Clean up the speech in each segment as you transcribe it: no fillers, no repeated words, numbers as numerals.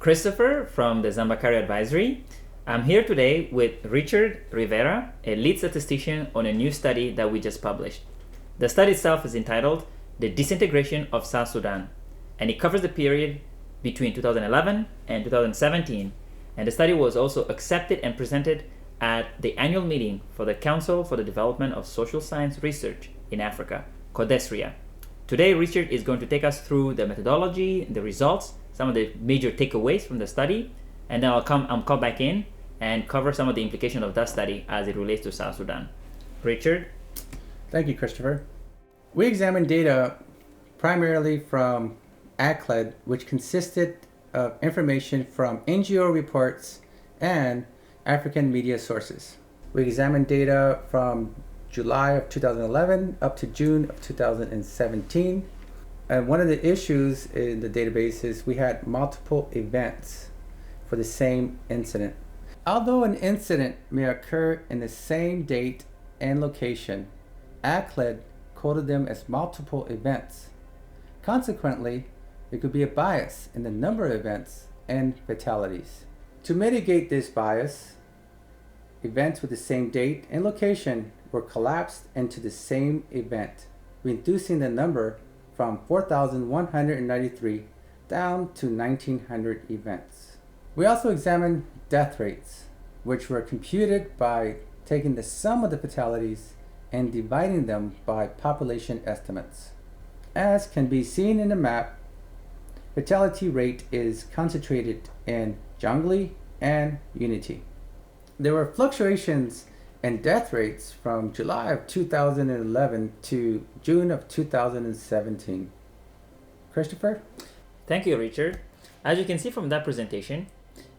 Christopher from the Zambakari Advisory. I'm here today with Richard Rivera, a lead statistician on a new study that we just published. The study itself is entitled The Disintegration of South Sudan, and it covers the period between 2011 and 2017, and the study was also accepted and presented at the annual meeting for the Council for the Development of Social Science Research in Africa, CODESRIA. Today, Richard is going to take us through the methodology, the results, some of the major takeaways from the study, and then I'll come back in and cover some of the implications of that study as it relates to South Sudan. Richard? Thank you, Christopher. We examined data primarily from ACLED, which consisted of information from NGO reports and African media sources. We examined data from July of 2011 up to June of 2017. And one of the issues in the database is we had multiple events for the same incident. Although an incident may occur in the same date and location, ACLED coded them as multiple events. Consequently, there could be a bias in the number of events and fatalities. To mitigate this bias, events with the same date and location were collapsed into the same event, reducing the number from 4,193 down to 1,900 events. We also examined death rates, which were computed by taking the sum of the fatalities and dividing them by population estimates. As can be seen in the map, fatality rate is concentrated in Jonglei and Unity. There were fluctuations in death rates from July of 2011 to June of 2017. Christopher? Thank you, Richard. As you can see from that presentation,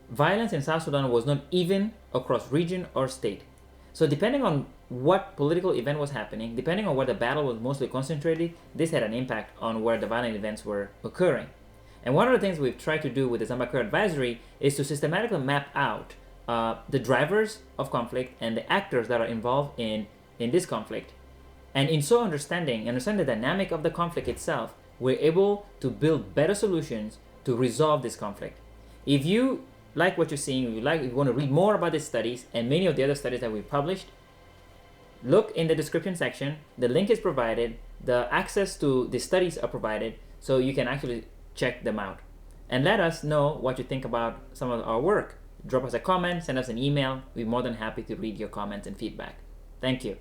violence in South Sudan was not even across region or state. So depending on what political event was happening, depending on where the battle was mostly concentrated, this had an impact on where the violent events were occurring. And one of the things we've tried to do with the Zambakari Advisory is to systematically map out the drivers of conflict and the actors that are involved in this conflict. And in so understand the dynamic of the conflict itself, we're able to build better solutions to resolve this conflict. If you like what you're seeing, you want to read more about these studies and many of the other studies that we've published, look in the description section. The link is provided, the access to the studies are provided, so you can actually check them out. And let us know what you think about some of our work. Drop us a comment, send us an email. We're more than happy to read your comments and feedback. Thank you.